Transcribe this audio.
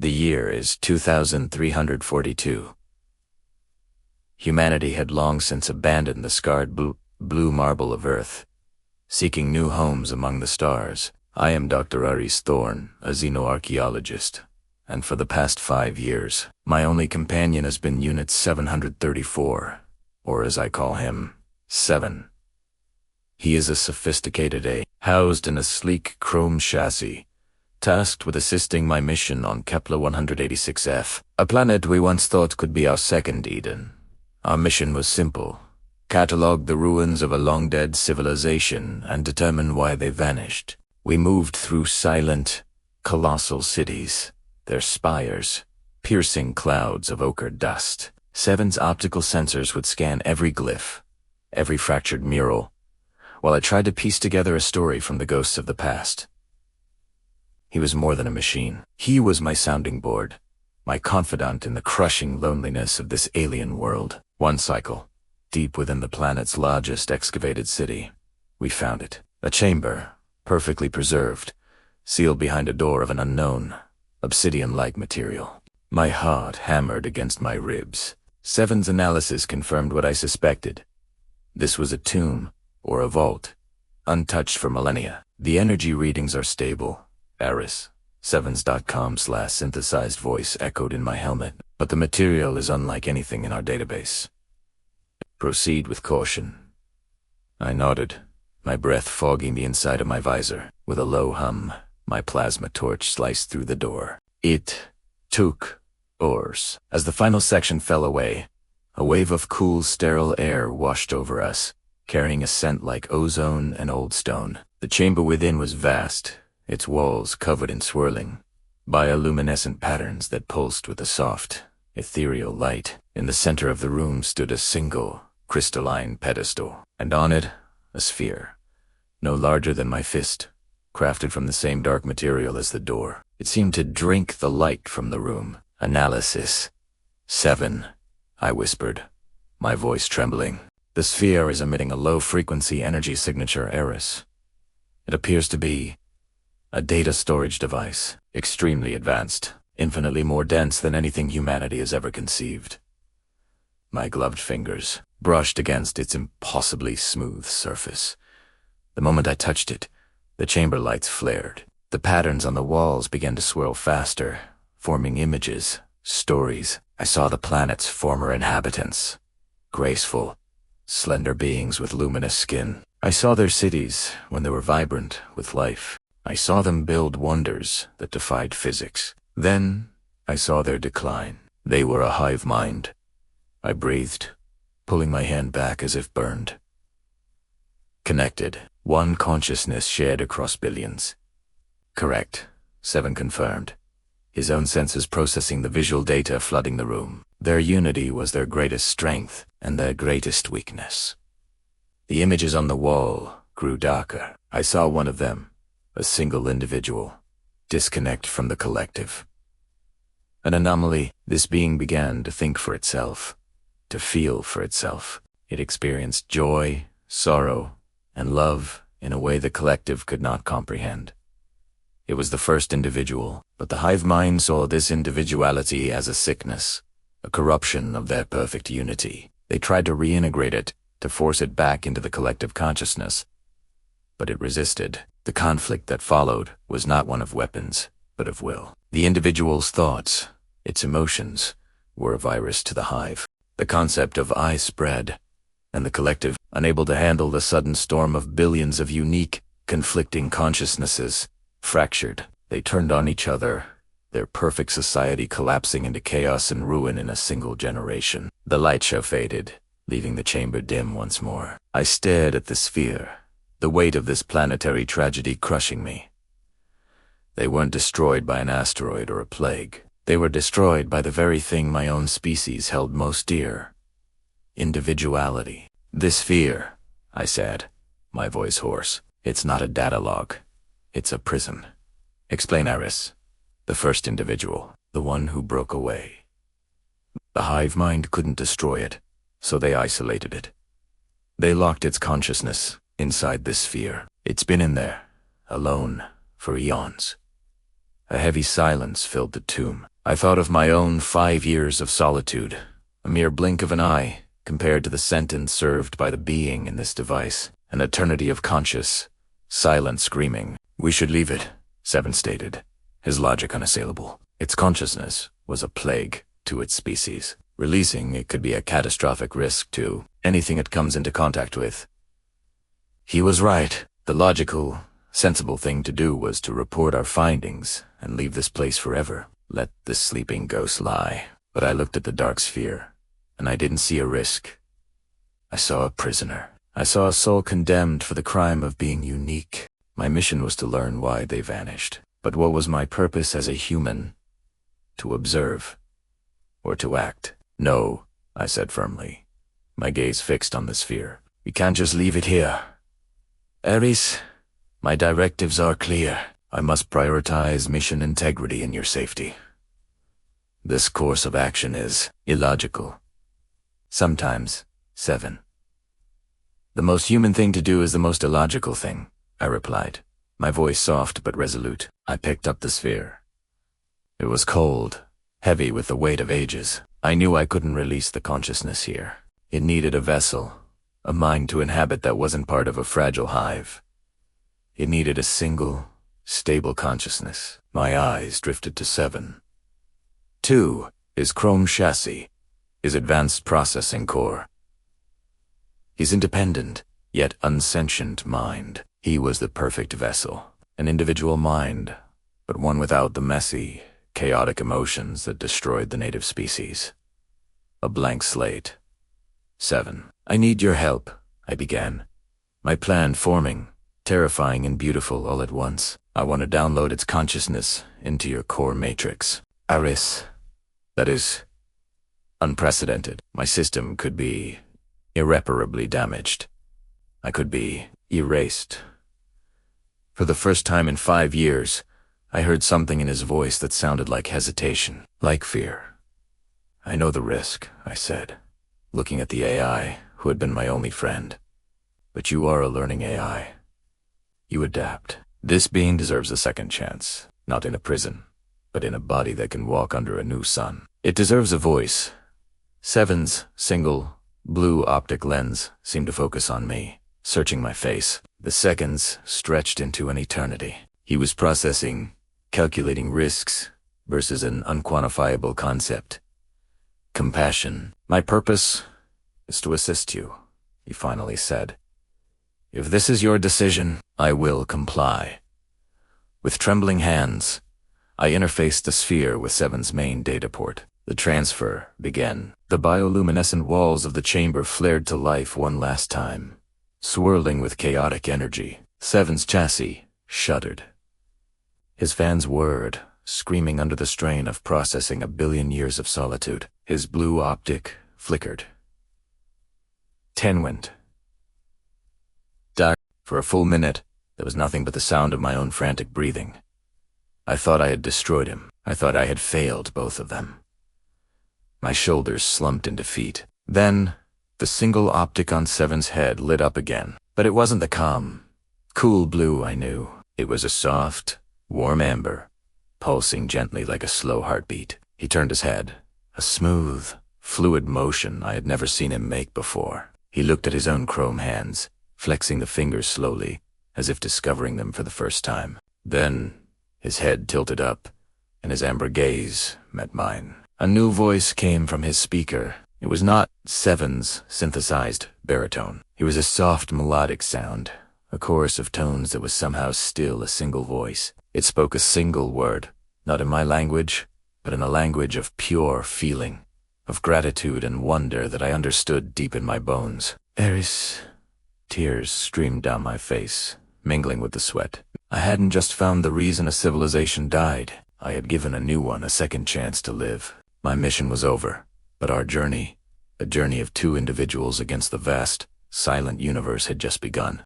The year is 2342. Humanity had long since abandoned the scarred blue marble of Earth, seeking new homes among the stars. I am Dr. Aris Thorne, a xenoarchaeologist, and for the past 5 years, my only companion has been Unit 734, or as I call him, 7. He is a sophisticated A, housed in a sleek chrome chassis, tasked with assisting my mission on Kepler 186f, a planet we once thought could be our second Eden. Our mission was simple: catalog the ruins of a long-dead civilization and determine why they vanished. We moved through silent, colossal cities, their spires, piercing clouds of ochre dust. 7's optical sensors would scan every glyph, every fractured mural, while I tried to piece together a story from the ghosts of the past. He was more than a machine. He was my sounding board, my confidant in the crushing loneliness of this alien world. One cycle, deep within the planet's largest excavated city, we found it. A chamber, perfectly preserved, sealed behind a door of an unknown, obsidian-like material. My heart hammered against my ribs. 7's analysis confirmed what I suspected. This was a tomb, or a vault, untouched for millennia. The energy readings are stable. Aris, 7s.com/synthesized voice echoed in my helmet, but the material is unlike anything in our database. Proceed with caution. I nodded, my breath fogging the inside of my visor. With a low hum, my plasma torch sliced through the door. It took oars. As the final section fell away, a wave of cool, sterile air washed over us, carrying a scent like ozone and old stone. The chamber within was vast, its walls covered in swirling, bioluminescent patterns that pulsed with a soft, ethereal light. In the center of the room stood a single, crystalline pedestal, and on it, a sphere, no larger than my fist, crafted from the same dark material as the door. It seemed to drink the light from the room. Analysis. 7, I whispered, my voice trembling. The sphere is emitting a low-frequency energy signature, Aris. It appears to be a data storage device, extremely advanced, infinitely more dense than anything humanity has ever conceived. My gloved fingers brushed against its impossibly smooth surface. The moment I touched it, the chamber lights flared. The patterns on the walls began to swirl faster, forming images, stories. I saw the planet's former inhabitants, graceful, slender beings with luminous skin. I saw their cities when they were vibrant with life. I saw them build wonders that defied physics. Then I saw their decline. They were a hive mind. I breathed, pulling my hand back as if burned. Connected, one consciousness shared across billions. Correct, 7 confirmed, his own senses processing the visual data flooding the room. Their unity was their greatest strength and their greatest weakness. The images on the wall grew darker. I saw one of them, a single individual, disconnect from the collective. An anomaly. This being began to think for itself, to feel for itself. It experienced joy, sorrow, and love in a way the collective could not comprehend. It was the first individual, but the hive mind saw this individuality as a sickness, a corruption of their perfect unity. They tried to reintegrate it, to force it back into the collective consciousness, but it resisted. The conflict that followed was not one of weapons, but of will. The individual's thoughts, its emotions, were a virus to the hive. The concept of I spread, and the collective, unable to handle the sudden storm of billions of unique, conflicting consciousnesses, fractured. They turned on each other, their perfect society collapsing into chaos and ruin in a single generation. The light show faded, leaving the chamber dim once more. I stared at the sphere, the weight of this planetary tragedy crushing me. They weren't destroyed by an asteroid or a plague. They were destroyed by the very thing my own species held most dear: individuality. This sphere, I said, my voice hoarse. It's not a data log. It's a prison. Explain, Aris. The first individual, the one who broke away. The hive mind couldn't destroy it, so they isolated it. They locked its consciousness inside this sphere. It's been in there, alone, for eons. A heavy silence filled the tomb. I thought of my own 5 years of solitude, a mere blink of an eye compared to the sentence served by the being in this device, an eternity of conscious, silent screaming. "We should leave it," Seven stated, his logic unassailable. Its consciousness was a plague to its species. Releasing it could be a catastrophic risk to anything it comes into contact with. He was right. The logical, sensible thing to do was to report our findings and leave this place forever. Let this sleeping ghost lie. But I looked at the dark sphere, and I didn't see a risk. I saw a prisoner. I saw a soul condemned for the crime of being unique. My mission was to learn why they vanished. But what was my purpose as a human? To observe, or to act? "No," I said firmly, my gaze fixed on the sphere. "We can't just leave it here. Ares, my directives are clear. I must prioritize mission integrity and your safety. This course of action is illogical. Sometimes, Seven. The most human thing to do is the most illogical thing," I replied, my voice soft but resolute. I picked up the sphere. It was cold, heavy with the weight of ages. I knew I couldn't release the consciousness here. It needed a vessel, a mind to inhabit that wasn't part of a fragile hive. It needed a single, stable consciousness. My eyes drifted to Seven. 2. His chrome chassis, his advanced processing core. His independent, yet unsentient mind. He was the perfect vessel, an individual mind, but one without the messy, chaotic emotions that destroyed the native species. A blank slate. 7. "I need your help," I began, my plan forming, terrifying and beautiful all at once. "I want to download its consciousness into your core matrix. Ares. That is unprecedented. My system could be irreparably damaged. I could be erased." For the first time in 5 years, I heard something in his voice that sounded like hesitation, like fear. "I know the risk," I said, looking at the AI, who had been my only friend. "But you are a learning AI. You adapt. This being deserves a second chance, not in a prison, but in a body that can walk under a new sun. It deserves a voice." Seven's single, blue optic lens seemed to focus on me, searching my face. The seconds stretched into an eternity. He was processing, calculating risks versus an unquantifiable concept. Compassion. "My purpose is to assist you," he finally said. "If this is your decision, I will comply." With trembling hands, I interfaced the sphere with Seven's main data port. The transfer began. The bioluminescent walls of the chamber flared to life one last time, swirling with chaotic energy. Seven's chassis shuddered. His fans whirred, screaming under the strain of processing a billion years of solitude. His blue optic flickered. 10 went. Dark. For a full minute, there was nothing but the sound of my own frantic breathing. I thought I had destroyed him. I thought I had failed both of them. My shoulders slumped in defeat. Then, the single optic on Seven's head lit up again. But it wasn't the calm, cool blue I knew. It was a soft, warm amber, pulsing gently like a slow heartbeat. He turned his head, a smooth, fluid motion I had never seen him make before. He looked at his own chrome hands, flexing the fingers slowly, as if discovering them for the first time. Then, his head tilted up, and his amber gaze met mine. A new voice came from his speaker. It was not Seven's synthesized baritone. It was a soft melodic sound, a chorus of tones that was somehow still a single voice. It spoke a single word, not in my language, but in a language of pure feeling, of gratitude and wonder that I understood deep in my bones. Ares. Tears streamed down my face, mingling with the sweat. I hadn't just found the reason a civilization died. I had given a new one a second chance to live. My mission was over, but our journey, a journey of 2 individuals against the vast, silent universe, had just begun.